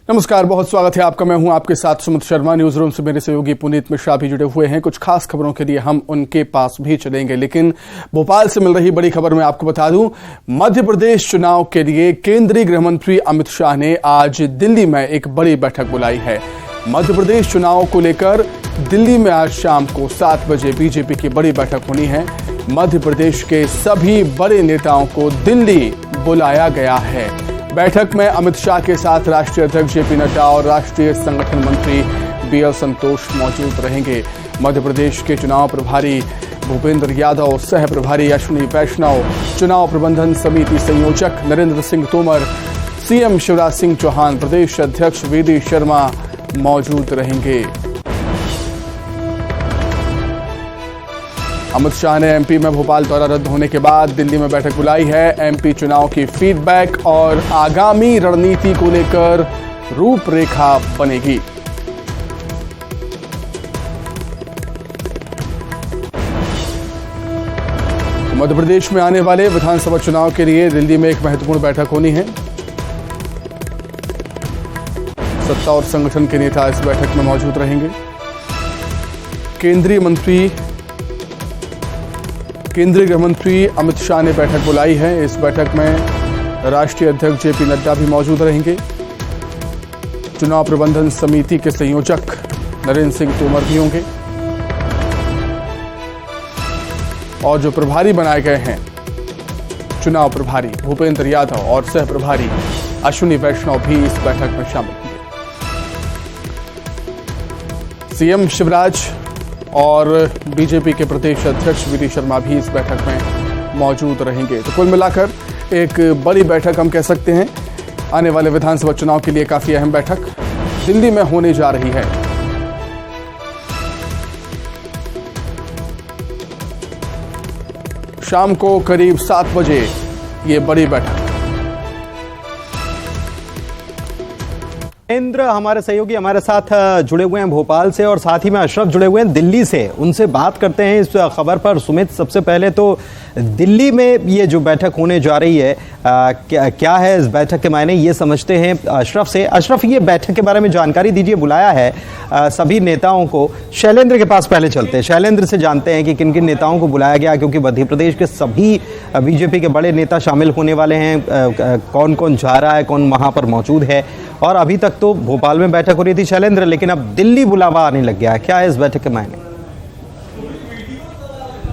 नमस्कार, बहुत स्वागत है आपका। मैं हूं आपके साथ सुमित शर्मा। न्यूज रूम से मेरे सहयोगी पुनीत मिश्रा भी जुड़े हुए हैं। कुछ खास खबरों के लिए हम उनके पास भी चलेंगे, लेकिन भोपाल से मिल रही बड़ी खबर मैं आपको बता दूं। मध्य प्रदेश चुनाव के लिए केंद्रीय गृह मंत्री अमित शाह ने आज दिल्ली में एक बड़ी बैठक बुलाई है। मध्य प्रदेश चुनाव को लेकर दिल्ली में आज शाम को 7 बजे बीजेपी की बड़ी बैठक होनी है। मध्य प्रदेश के सभी बड़े नेताओं को दिल्ली बुलाया गया है। बैठक में अमित शाह के साथ राष्ट्रीय अध्यक्ष जेपी नड्डा और राष्ट्रीय संगठन मंत्री बीएल संतोष मौजूद रहेंगे। मध्य प्रदेश के चुनाव प्रभारी भूपेंद्र यादव, सह प्रभारी अश्विनी वैष्णव, चुनाव प्रबंधन समिति संयोजक नरेंद्र सिंह तोमर, सीएम शिवराज सिंह चौहान, प्रदेश अध्यक्ष वीडी शर्मा मौजूद रहेंगे। अमित शाह ने एमपी में भोपाल दौरा रद्द होने के बाद दिल्ली में बैठक बुलाई है। एमपी चुनाव की फीडबैक और आगामी रणनीति को लेकर रूपरेखा बनेगी। मध्य प्रदेश में आने वाले विधानसभा चुनाव के लिए दिल्ली में एक महत्वपूर्ण बैठक होनी है। सत्ता और संगठन के नेता इस बैठक में मौजूद रहेंगे। केंद्रीय गृह मंत्री अमित शाह ने बैठक बुलाई है। इस बैठक में राष्ट्रीय अध्यक्ष जेपी नड्डा भी मौजूद रहेंगे। चुनाव प्रबंधन समिति के संयोजक नरेंद्र सिंह तोमर भी होंगे और जो प्रभारी बनाए गए हैं, चुनाव प्रभारी भूपेंद्र यादव और सह प्रभारी अश्विनी वैष्णव भी इस बैठक में शामिल होंगे। सीएम शिवराज और बीजेपी के प्रदेश अध्यक्ष वीडी शर्मा भी इस बैठक में मौजूद रहेंगे। तो कुल मिलाकर एक बड़ी बैठक हम कह सकते हैं। आने वाले विधानसभा चुनाव के लिए काफी अहम बैठक दिल्ली में होने जा रही है। शाम को करीब 7 बजे ये बड़ी बैठक। इंद्र हमारे सहयोगी हमारे साथ जुड़े हुए हैं भोपाल से और साथ ही में अशरफ जुड़े हुए हैं दिल्ली से। उनसे बात करते हैं इस खबर पर। सुमित, सबसे पहले तो दिल्ली में ये जो बैठक होने जा रही है, क्या है इस बैठक के मायने, ये समझते हैं अशरफ से। अशरफ, ये बैठक के बारे में जानकारी दीजिए। बुलाया है सभी नेताओं को। शैलेंद्र के पास पहले चलते हैं, शैलेंद्र से जानते हैं कि किन किन नेताओं को बुलाया गया, क्योंकि मध्य प्रदेश के सभी बीजेपी के बड़े नेता शामिल होने वाले हैं। कौन कौन जा रहा है, कौन वहां पर मौजूद है। और अभी तक तो भोपाल में बैठक हो रही थी शैलेंद्र, लेकिन अब दिल्ली बुलावा आने लग गया है। क्या है इस बैठक के मायने?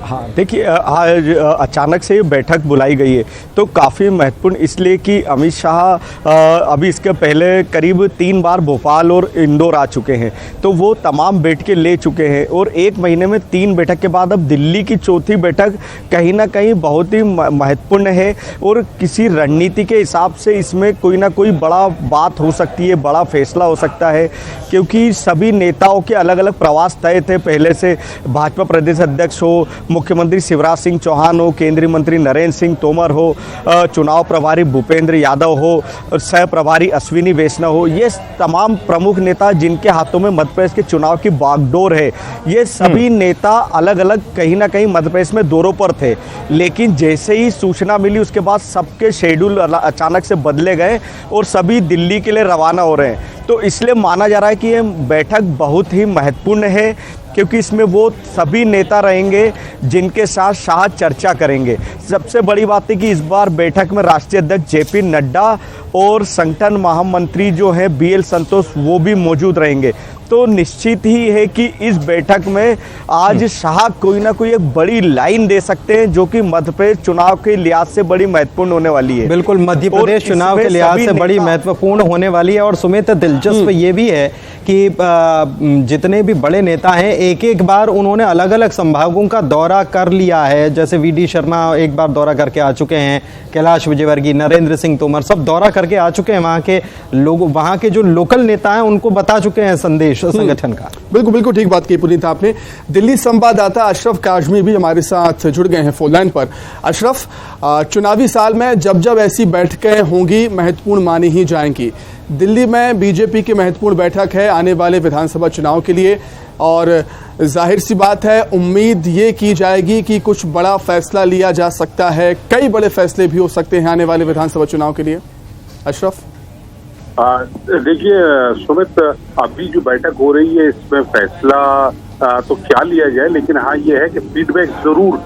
हाँ, देखिए, आज अचानक से ये बैठक बुलाई गई है तो काफ़ी महत्वपूर्ण, इसलिए कि अमित शाह अभी इसके पहले करीब 3 बार भोपाल और इंदौर आ चुके हैं, तो वो तमाम बैठकें ले चुके हैं और 1 महीने में 3 बैठक के बाद अब दिल्ली की चौथी बैठक कहीं ना कहीं बहुत ही महत्वपूर्ण है। और किसी रणनीति के हिसाब से इसमें कोई ना कोई बड़ा बात हो सकती है, बड़ा फैसला हो सकता है, क्योंकि सभी नेताओं के अलग अलग प्रवास तय थे पहले से। भाजपा प्रदेश अध्यक्ष हो, मुख्यमंत्री शिवराज सिंह चौहान हो, केंद्रीय मंत्री नरेंद्र सिंह तोमर हो, चुनाव प्रभारी भूपेंद्र यादव हो, सह प्रभारी अश्विनी वैष्णव हो, ये तमाम प्रमुख नेता जिनके हाथों में मध्य प्रदेश के चुनाव की बागडोर है, ये सभी नेता अलग अलग कहीं ना कहीं मध्य प्रदेश में दौरों पर थे। लेकिन जैसे ही सूचना मिली उसके बाद सबके शेड्यूल अचानक से बदले गए और सभी दिल्ली के लिए रवाना हो रहे हैं। तो इसलिए माना जा रहा है कि ये बैठक बहुत ही महत्वपूर्ण है, क्योंकि इसमें वो सभी नेता रहेंगे जिनके साथ शाह चर्चा करेंगे। सबसे बड़ी बात है कि इस बार बैठक में राष्ट्रीय अध्यक्ष जेपी नड्डा और संगठन महामंत्री जो है बीएल संतोष, वो भी मौजूद रहेंगे। तो निश्चित ही है कि इस बैठक में आज शाह कोई ना कोई एक बड़ी लाइन दे सकते हैं, जो कि मध्य प्रदेश चुनाव के लिहाज से बड़ी महत्वपूर्ण होने वाली है। बिल्कुल, मध्य प्रदेश चुनाव के लिहाज से बड़ी महत्वपूर्ण होने वाली है। और सुमित, दिलचस्प ये भी है कि जितने भी बड़े नेता हैं, एक एक बार उन्होंने अलग अलग संभागों का दौरा कर लिया है। जैसे वीडी शर्मा एक बार दौरा करके आ चुके हैं, कैलाश विजयवर्गीय, नरेंद्र सिंह तोमर सब दौरा करके आ चुके हैं। वहाँ के लोग, वहाँ के जो लोकल नेता हैं उनको बता चुके हैं संदेश संगठन का। बिल्कुल बिल्कुल ठीक बात की पुनीत आपने। दिल्ली संवाददाता अशरफ काजमी भी हमारे साथ जुड़ गए हैं फोन लाइन पर। अशरफ, चुनावी साल में जब जब ऐसी बैठकें होंगी महत्वपूर्ण मानी ही जाएंगी। दिल्ली में बीजेपी की महत्वपूर्ण बैठक है आने वाले विधानसभा चुनाव के लिए, और जाहिर सी बात है उम्मीद ये की जाएगी कि कुछ बड़ा फैसला लिया जा सकता है। कई बड़े फैसले भी हो सकते हैं आने वाले विधानसभा चुनाव के लिए। अशरफ, देखिए सुमित, अभी जो बैठक हो रही है इसमें फैसला तो क्या लिया जाए, लेकिन हाँ ये है कि फीडबैक जरूर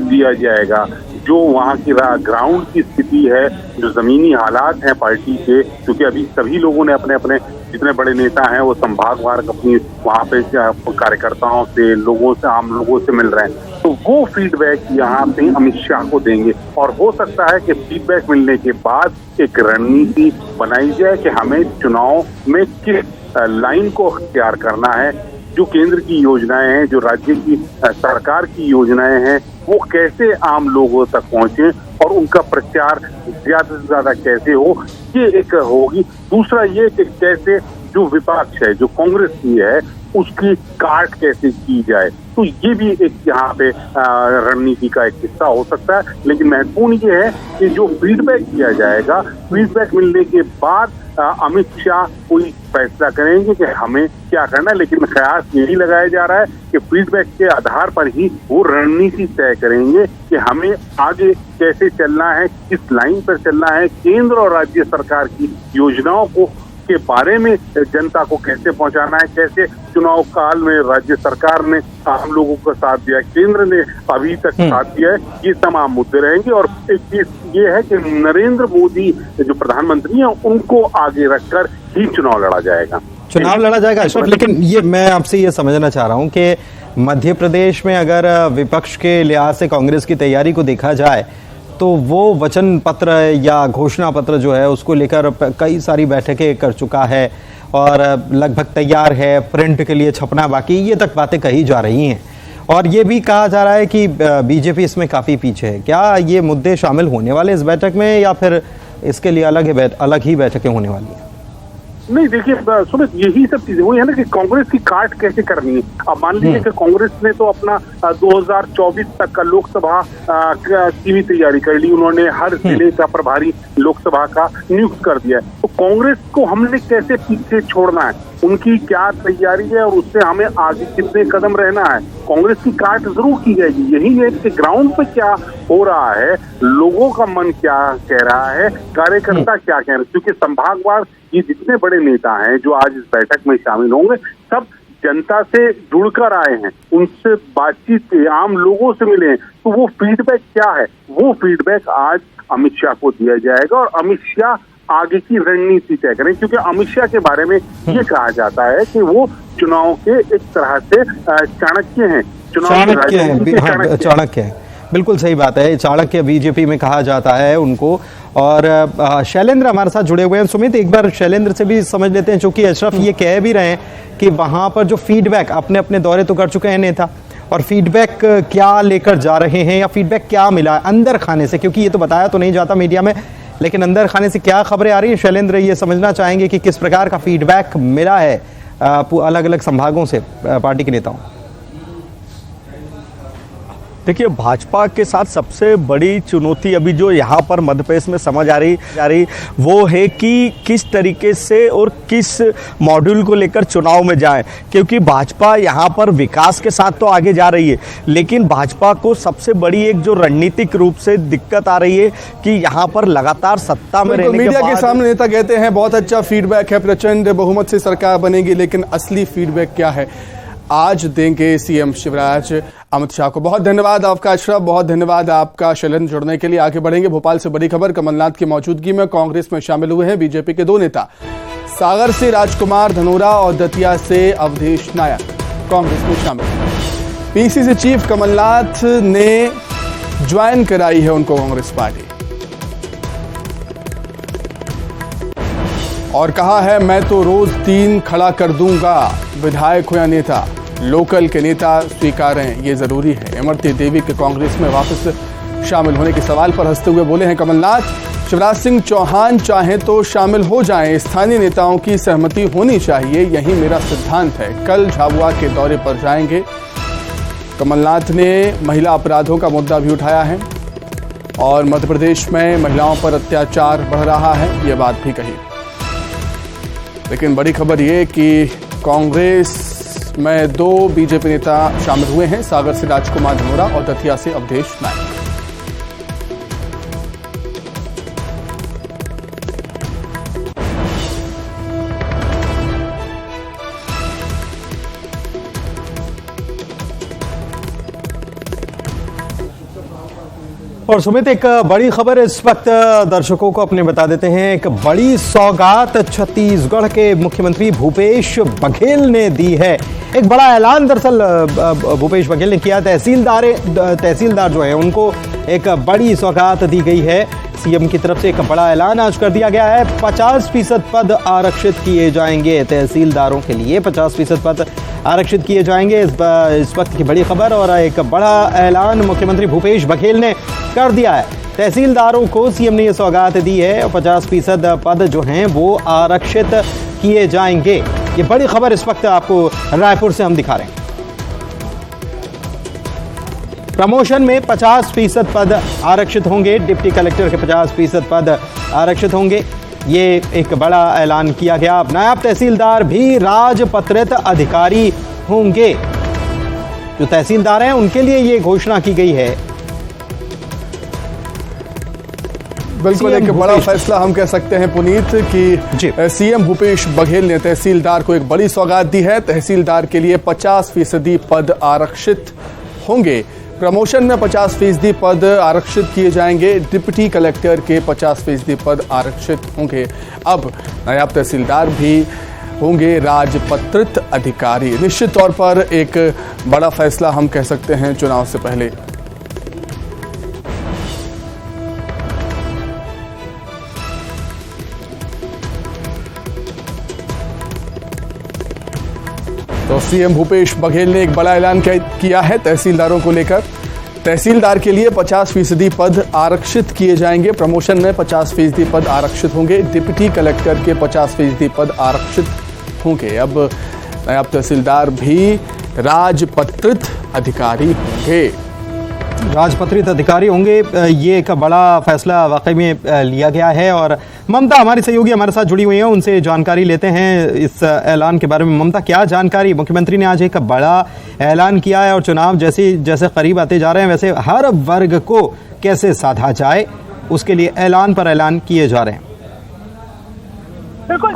लिया जाएगा। जो वहाँ की ग्राउंड की स्थिति है, जो जमीनी हालात हैं पार्टी के, क्योंकि अभी सभी लोगों ने अपने अपने जितने बड़े नेता हैं वो संभागवार अपनी वहाँ पे कार्यकर्ताओं से, लोगों से, आम लोगों से मिल रहे हैं, तो वो फीडबैक यहाँ पे अमित शाह को देंगे। और हो सकता है कि फीडबैक मिलने के बाद एक रणनीति बनाई जाए कि हमें चुनाव में किस लाइन को अख्तियार करना है, जो केंद्र की योजनाएं हैं, जो राज्य की सरकार की योजनाएं हैं, वो कैसे आम लोगों तक पहुंचे और उनका प्रचार ज्यादा से ज्यादा कैसे हो, ये एक होगी। दूसरा ये कि कैसे जो विपक्ष है, जो कांग्रेस की है, उसकी काट कैसे की जाए, तो ये भी एक यहाँ पे रणनीति का एक हिस्सा हो सकता है। लेकिन महत्वपूर्ण ये है कि जो फीडबैक किया जाएगा, फीडबैक मिलने के बाद अमित शाह कोई फैसला करेंगे कि हमें क्या करना है। लेकिन कयास यही लगाया जा रहा है कि फीडबैक के आधार पर ही वो रणनीति तय करेंगे कि हमें आगे कैसे चलना है, किस लाइन पर चलना है, केंद्र और राज्य सरकार की योजनाओं को के बारे में जनता को कैसे पहुंचाना है, कैसे चुनाव काल में राज्य सरकार ने आम लोगों का साथ दिया, केंद्र ने अभी तक साथ दिया है, ये तमाम मुद्दे रहेंगे। और एक चीज ये है कि नरेंद्र मोदी जो प्रधानमंत्री हैं उनको आगे रखकर ही चुनाव लड़ा जाएगा। अशरफ, लेकिन ये मैं आपसे ये समझना चाह रहा हूँ कि मध्य प्रदेश में अगर विपक्ष के लिहाज से कांग्रेस की तैयारी को देखा जाए तो वो वचन पत्र या घोषणा पत्र जो है उसको लेकर कई सारी बैठकें कर चुका है और लगभग तैयार है, प्रिंट के लिए छपना बाकी, ये तक बातें कही जा रही हैं। और ये भी कहा जा रहा है कि बीजेपी इसमें काफ़ी पीछे है। क्या ये मुद्दे शामिल होने वाले इस बैठक में या फिर इसके लिए अलग ही बैठकें होने वाली हैं? नहीं, देखिए सुमित, यही सब चीजें वही है ना कि कांग्रेस की काट कैसे करनी है। अब मान लीजिए कि कांग्रेस ने तो अपना 2024 तक का लोकसभा की भी तैयारी कर ली, उन्होंने हर जिले का प्रभारी लोकसभा का नियुक्त कर दिया है। तो कांग्रेस को हमने कैसे पीछे छोड़ना है, उनकी क्या तैयारी है और उससे हमें आगे कितने कदम रहना है, कांग्रेस की काट जरूर की जाएगी। यही है कि ग्राउंड पे क्या हो रहा है, लोगों का मन क्या कह रहा है, कार्यकर्ता क्या कह रहे हैं, क्योंकि संभागवार ये जितने बड़े नेता हैं जो आज इस बैठक में शामिल होंगे, सब जनता से जुड़कर आए हैं, उनसे बातचीत की, आम लोगों से मिले हैं। तो वो फीडबैक क्या है, वो फीडबैक आज अमित शाह को दिया जाएगा और अमित शाह आगे की रणनीति तय करें। क्योंकि अमित शाह के बारे में ये कहा जाता है कि वो चुनाव के एक तरह से चाणक्य हैं, चाणक्य है। बिल्कुल सही बात है, चाणक्य बीजेपी में कहा जाता है उनको। और शैलेंद्र हमारे साथ जुड़े हुए हैं। सुमित, एक बार शैलेंद्र से भी समझ लेते हैं, चूंकि अशरफ ये कह भी रहे हैं कि वहां पर जो फीडबैक, अपने अपने दौरे तो कर चुके हैं नेता, और फीडबैक क्या लेकर जा रहे हैं या फीडबैक क्या मिला अंदर खाने से, क्योंकि ये तो बताया तो नहीं जाता मीडिया में, लेकिन अंदर खाने से क्या खबरें आ रही है शैलेंद्र, ये समझना चाहेंगे कि किस प्रकार का फीडबैक मिला है अलग अलग संभागों से पार्टी के नेताओं। देखिए, भाजपा के साथ सबसे बड़ी चुनौती अभी जो यहाँ पर मध्य प्रदेश में समझ आ रही वो है कि किस तरीके से और किस मॉड्यूल को लेकर चुनाव में जाएं, क्योंकि भाजपा यहाँ पर विकास के साथ तो आगे जा रही है, लेकिन भाजपा को सबसे बड़ी एक जो रणनीतिक रूप से दिक्कत आ रही है कि यहाँ पर लगातार सत्ता में रहने मीडिया के सामने नेता कहते हैं बहुत अच्छा फीडबैक है, प्रचंड बहुमत से सरकार बनेगी, लेकिन असली फीडबैक क्या है आज देंगे सीएम शिवराज अमित शाह को। बहुत धन्यवाद आपका अशरफ, बहुत धन्यवाद आपका शैलेंद्र जुड़ने के लिए। आगे बढ़ेंगे, भोपाल से बड़ी खबर, कमलनाथ की मौजूदगी में कांग्रेस में शामिल हुए हैं बीजेपी के दो नेता, सागर से राजकुमार धनोरा और दतिया से अवधेश नायक कांग्रेस में शामिल। पीसीसी चीफ कमलनाथ ने ज्वाइन कराई है उनको कांग्रेस पार्टी और कहा है मैं तो रोज 3 खड़ा कर दूंगा, विधायक हो या नेता, लोकल के नेता स्वीकारें ये जरूरी है। इमरती देवी के कांग्रेस में वापस शामिल होने के सवाल पर हंसते हुए बोले हैं कमलनाथ, शिवराज सिंह चौहान चाहे तो शामिल हो जाएं, स्थानीय नेताओं की सहमति होनी चाहिए, यही मेरा सिद्धांत है। कल झाबुआ के दौरे पर जाएंगे। कमलनाथ ने महिला अपराधों का मुद्दा भी उठाया है और मध्य प्रदेश में महिलाओं पर अत्याचार बढ़ रहा है, ये बात भी कही। लेकिन बड़ी खबर ये कि कांग्रेस में 2 बीजेपी नेता शामिल हुए हैं, सागर से राजकुमार धनोरा और दतिया से अवधेश नायक। और सुमित, एक बड़ी खबर इस वक्त दर्शकों को अपने बता देते हैं। एक बड़ी सौगात छत्तीसगढ़ के मुख्यमंत्री भूपेश बघेल ने दी है। एक बड़ा ऐलान दरअसल भूपेश बघेल ने किया। तहसीलदार जो है उनको एक बड़ी सौगात दी गई है। सीएम की तरफ से एक बड़ा ऐलान आज कर दिया गया है। 50% पद आरक्षित किए जाएंगे तहसीलदारों के लिए, 50% पद आरक्षित किए जाएंगे। इस वक्त की बड़ी खबर और एक बड़ा ऐलान मुख्यमंत्री भूपेश बघेल ने कर दिया है। तहसीलदारों को सीएम ने यह सौगात दी है और 50% पद जो हैं वो आरक्षित किए जाएंगे। ये बड़ी खबर इस वक्त आपको रायपुर से हम दिखा रहे हैं। प्रमोशन में 50% पद आरक्षित होंगे। डिप्टी कलेक्टर के 50% पद आरक्षित होंगे। ये एक बड़ा ऐलान किया गया। नायब तहसीलदार भी राजपत्रित अधिकारी होंगे। जो तहसीलदार हैं उनके लिए ये घोषणा की गई है। बिल्कुल एक बड़ा फैसला हम कह सकते हैं पुनीत कि सीएम भूपेश बघेल ने तहसीलदार को एक बड़ी सौगात दी है। तहसीलदार के लिए 50% पद आरक्षित होंगे। प्रमोशन में 50% पद आरक्षित किए जाएंगे। डिप्टी कलेक्टर के 50% पद आरक्षित होंगे। अब नायब तहसीलदार भी होंगे राजपत्रित अधिकारी। निश्चित तौर पर एक बड़ा फैसला हम कह सकते हैं चुनाव से पहले। तो सीएम भूपेश बघेल ने एक बड़ा ऐलान किया है तहसीलदारों को लेकर। तहसीलदार के लिए 50% पद आरक्षित किए जाएंगे। प्रमोशन में 50% पद आरक्षित होंगे। डिप्टी कलेक्टर के 50% पद आरक्षित होंगे। अब नायब तहसीलदार भी राजपत्रित अधिकारी होंगे। राजपत्रित अधिकारी होंगे। ये एक बड़ा फैसला वाकई में लिया गया है। और ममता हमारी सहयोगी हमारे साथ जुड़ी हुई हैं, उनसे जानकारी लेते हैं इस ऐलान के बारे में। ममता, क्या जानकारी? मुख्यमंत्री ने आज एक बड़ा ऐलान किया है और चुनाव जैसे करीब आते जा रहे हैं वैसे हर वर्ग को कैसे साधा जाए उसके लिए ऐलान पर ऐलान किए जा रहे हैं। बिल्कुल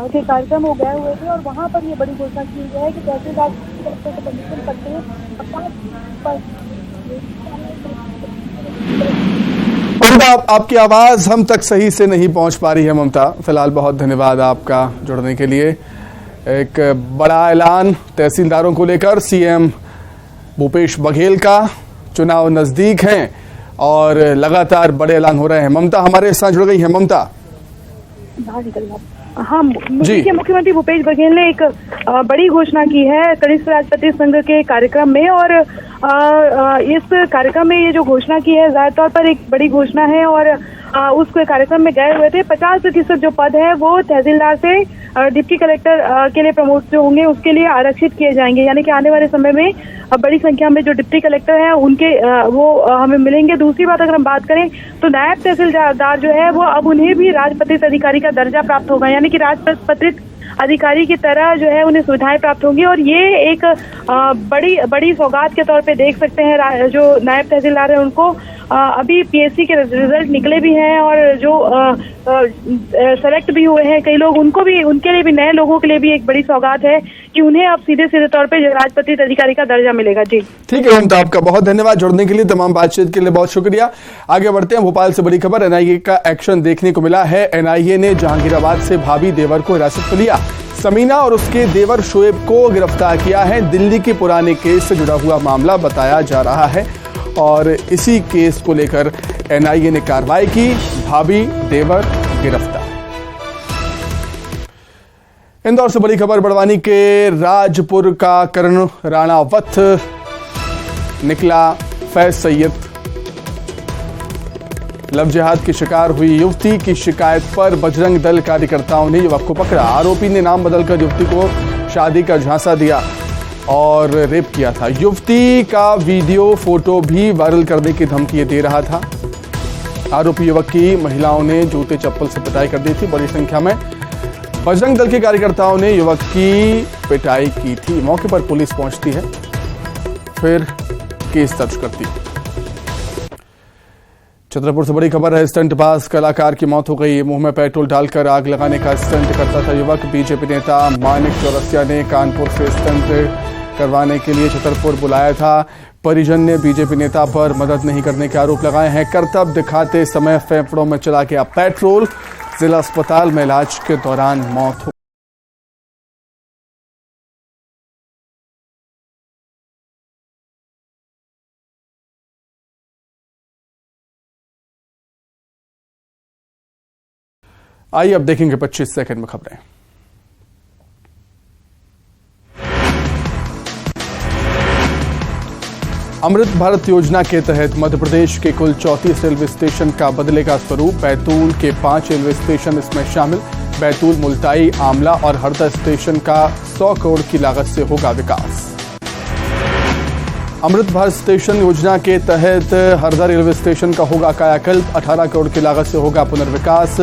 के कार्यक्रम हो गए हुए थे और वहाँ पर ये बड़ी घोषणा की गई है कि तहसीलदार परमिशन करते हैं। ममता, आपकी आवाज हम तक सही से नहीं पहुंच पा रही है। ममता, फिलहाल बहुत धन्यवाद आपका जुड़ने के लिए। एक बड़ा ऐलान तहसीलदारों को लेकर सीएम भूपेश बघेल का। चुनाव नजदीक हैं और लगातार बड़े ऐलान हो रहे हैं। ममता हमारे साथ जुड़ गई है। ममता, हाँ, मुख्यमंत्री भूपेश बघेल ने एक बड़ी घोषणा की है कनिष्ठ राजपत्रित संघ के कार्यक्रम में। और इस कार्यक्रम में ये जो घोषणा की है जाहिर तौर पर एक बड़ी घोषणा है। और उस कार्यक्रम में गए हुए थे 50% जो पद है वो तहसीलदार से डिप्टी कलेक्टर के लिए प्रमोट जो होंगे उसके लिए आरक्षित किए जाएंगे। यानी कि आने वाले समय में बड़ी संख्या में जो डिप्टी कलेक्टर हैं उनके वो हमें मिलेंगे। दूसरी बात अगर हम बात करें तो नायब तहसीलदार जो है वो अब उन्हें भी राजपत्रित अधिकारी का दर्जा प्राप्त होगा। यानी कि राजपत्रित अधिकारी की तरह जो है उन्हें सुविधाएं प्राप्त होंगी। और ये एक बड़ी सौगात के तौर पे देख सकते हैं। जो नायब तहसीलदार है उनको अभी पीएससी के रिजल्ट निकले भी हैं और जो सेलेक्ट भी हुए हैं कई लोग, उनके लिए भी, नए लोगों के लिए भी एक बड़ी सौगात है कि उन्हें अब सीधे तौर पे राजपत्रित अधिकारी का दर्जा मिलेगा। जी ठीक है ममता, आपका बहुत धन्यवाद जुड़ने के लिए, तमाम बातचीत के लिए बहुत शुक्रिया। आगे बढ़ते हैं। भोपाल से बड़ी खबर, एनआईए का एक्शन देखने को मिला है। एनआईए ने जहांगीराबाद से भाभी देवर को हिरासत में लिया। समीना और उसके देवर शोएब को गिरफ्तार किया है। दिल्ली के पुराने केस से जुड़ा हुआ मामला बताया जा रहा है और इसी केस को लेकर एनआईए ने कार्रवाई की। भाभी देवर गिरफ्तार। इंदौर से बड़ी खबर, बड़वानी के राजपुर का करण राणावत निकला फैज सैयद। लव जिहाद की शिकार हुई युवती की शिकायत पर बजरंग दल कार्यकर्ताओं ने युवक को पकड़ा। आरोपी ने नाम बदलकर युवती को शादी का झांसा दिया और रेप किया था। युवती का वीडियो फोटो भी वायरल करने की धमकी दे रहा था। आरोपी युवक की महिलाओं ने जूते चप्पल से पिटाई कर दी थी। बड़ी संख्या में बजरंग दल के कार्यकर्ताओं ने युवक की पिटाई की थी। मौके पर पुलिस पहुंचती है, फिर केस दर्ज करती है। छतरपुर से बड़ी खबर है, स्टंटबाज कलाकार की मौत हो गई। मुंह में पेट्रोल डालकर आग लगाने का स्टंट करता था युवक। बीजेपी नेता मानिक चौरसिया ने कानपुर से स्टंट करवाने के लिए छतरपुर बुलाया था। परिजन ने बीजेपी नेता पर मदद नहीं करने के आरोप लगाए हैं। करतब दिखाते समय फेफड़ों में चला गया पेट्रोल, जिला अस्पताल में इलाज के दौरान मौत हो। आइए अब देखेंगे 25 सेकंड में खबरें। अमृत भारत योजना के तहत मध्य प्रदेश के कुल 34 रेलवे स्टेशन का बदलेगा स्वरूप। बैतूल के 5 रेलवे स्टेशन इसमें शामिल। बैतूल, मुल्ताई, आमला और हरदा स्टेशन का 100 करोड़ की लागत से होगा विकास। अमृत भारत स्टेशन योजना के तहत हरदा रेलवे स्टेशन का होगा कायाकल्प। 18 करोड़ की लागत से होगा पुनर्विकास।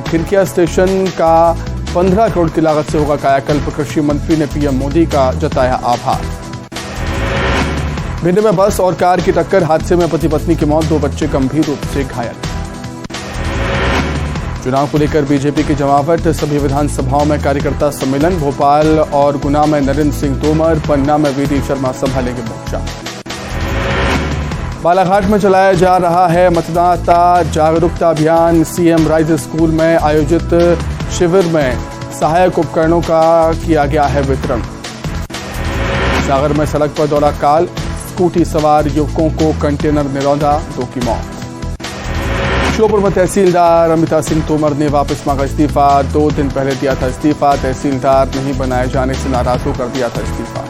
खिरकिया स्टेशन का 15 करोड़ की लागत से होगा कायाकल्प। कृषि मंत्री ने पीएम मोदी का जताया आभार। भिंड में बस और कार की टक्कर, हादसे में पति पत्नी की मौत, 2 बच्चे गंभीर रूप से घायल। चुनाव को लेकर बीजेपी की जमावट, सभी विधानसभाओं में कार्यकर्ता सम्मेलन। भोपाल और गुना में नरेंद्र सिंह तोमर, पन्ना में वीडी शर्मा संभालेंगे मोर्चा। बालाघाट में चलाया जा रहा है मतदाता जागरूकता अभियान। सीएम राइज स्कूल में आयोजित शिविर में सहायक उपकरणों का किया गया है वितरण। सागर में सड़क पर दौड़ा काल, स्कूटी सवार युवकों को कंटेनर ने रौंदा, 2 की मौत। श्योपुर में तहसीलदार अमिता सिंह तोमर ने वापस मांगा इस्तीफा। 2 दिन पहले दिया था इस्तीफा, तहसीलदार नहीं बनाए जाने से नाराज होकर दिया था इस्तीफा।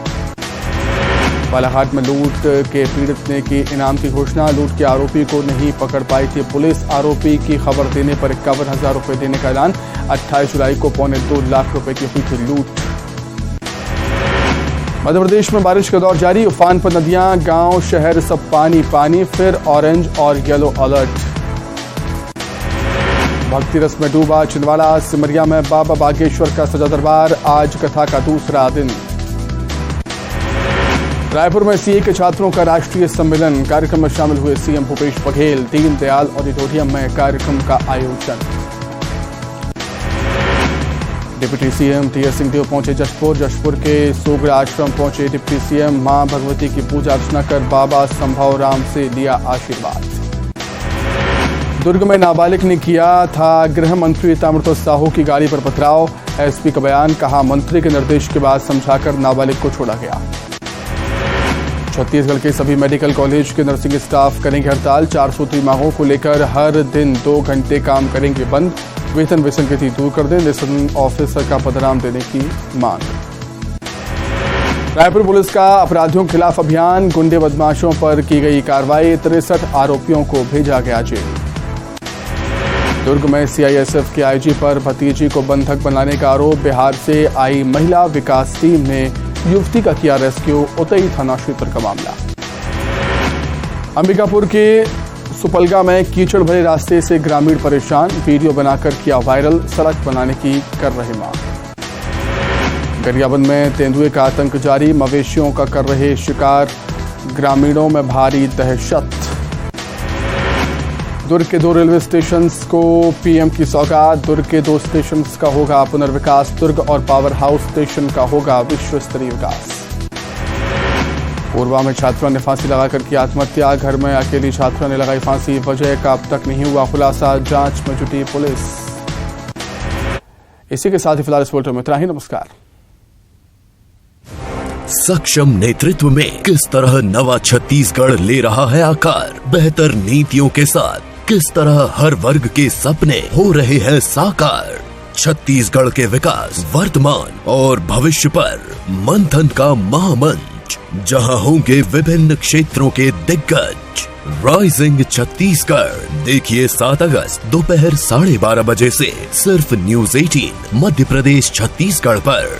बालाघाट में लूट के पीड़ित ने की इनाम की घोषणा। लूट के आरोपी को नहीं पकड़ पाई थी पुलिस। आरोपी की खबर देने पर 51,000 रुपए देने का ऐलान। 28 जुलाई को 2.25 लाख रुपए की हुई थी लूट। मध्य प्रदेश में बारिश का दौर जारी। उफान पर नदियां, गांव, शहर सब पानी पानी। फिर ऑरेंज और येलो अलर्ट। भक्ति रस में डूबा छिंदवाड़ा। सिमरिया में बाबा बागेश्वर का सजा दरबार, आज कथा का दूसरा दिन। रायपुर में सीए के छात्रों का राष्ट्रीय सम्मेलन, कार्यक्रम में शामिल हुए सीएम भूपेश बघेल। दीनदयाल ऑडिटोरियम में कार्यक्रम का आयोजन। डिप्टी सीएम टीएस सिंहदेव पहुंचे जशपुर। जशपुर के सोगरा आश्रम पहुंचे डिप्टी सीएम। मां भगवती की पूजा अर्चना कर बाबा संभव राम से लिया आशीर्वाद। दुर्ग में नाबालिग ने किया था गृह मंत्री ताम्रध्वज साहू की गाड़ी पर पथराव। एसपी का बयान, कहा मंत्री के निर्देश के बाद समझाकर नाबालिग को छोड़ा गया। छत्तीसगढ़ के सभी मेडिकल कॉलेज के नर्सिंग स्टाफ करेंगे हड़ताल। 4 सूत्री मांगों को लेकर हर दिन 2 घंटे काम करेंगे बंद। वेतन विसंगति दूर कर दें, लेसन ऑफिसर का पदनाम देने की मांग। रायपुर पुलिस का अपराधियों के खिलाफ अभियान, गुंडे बदमाशों पर की गई कार्रवाई। 63 आरोपियों को भेजा गया जेल। दुर्ग में सीआईएसएफ के आईजी पर भतीजी को बंधक बनाने का आरोप। बिहार से आई महिला विकास टीम ने युवती का किया रेस्क्यू। उतई थाना क्षेत्र का मामला। अंबिकापुर के सुपलगा में कीचड़ भरे रास्ते से ग्रामीण परेशान। वीडियो बनाकर किया वायरल, सड़क बनाने की कर रहे मांग। गरियाबंद में तेंदुए का आतंक जारी, मवेशियों का कर रहे शिकार, ग्रामीणों में भारी दहशत। दुर्ग के 2 रेलवे स्टेशन को पीएम की सौगात। दुर्ग के 2 स्टेशन का होगा पुनर्विकास। दुर्ग और पावर हाउस स्टेशन का होगा विश्व स्तरीय विकास। कोरबा में छात्रा ने फांसी लगाकर की आत्महत्या। घर में अकेली छात्रा ने लगाई फांसी, वजह का अब तक नहीं हुआ खुलासा। जांच में जुटी पुलिस। इसी के साथ ही फिलहाल इस बुलेटिन में इतना ही। नमस्कार। सक्षम नेतृत्व में किस तरह नवा छत्तीसगढ़ ले रहा है आकार। बेहतर नीतियों के साथ किस तरह हर वर्ग के सपने हो रहे हैं साकार। छत्तीसगढ़ के विकास, वर्तमान और भविष्य पर मंथन का महामंच, जहां होंगे विभिन्न क्षेत्रों के दिग्गज। राइजिंग छत्तीसगढ़ देखिए 7 अगस्त दोपहर 12:30 बजे से सिर्फ न्यूज़ 18 मध्य प्रदेश छत्तीसगढ़ पर।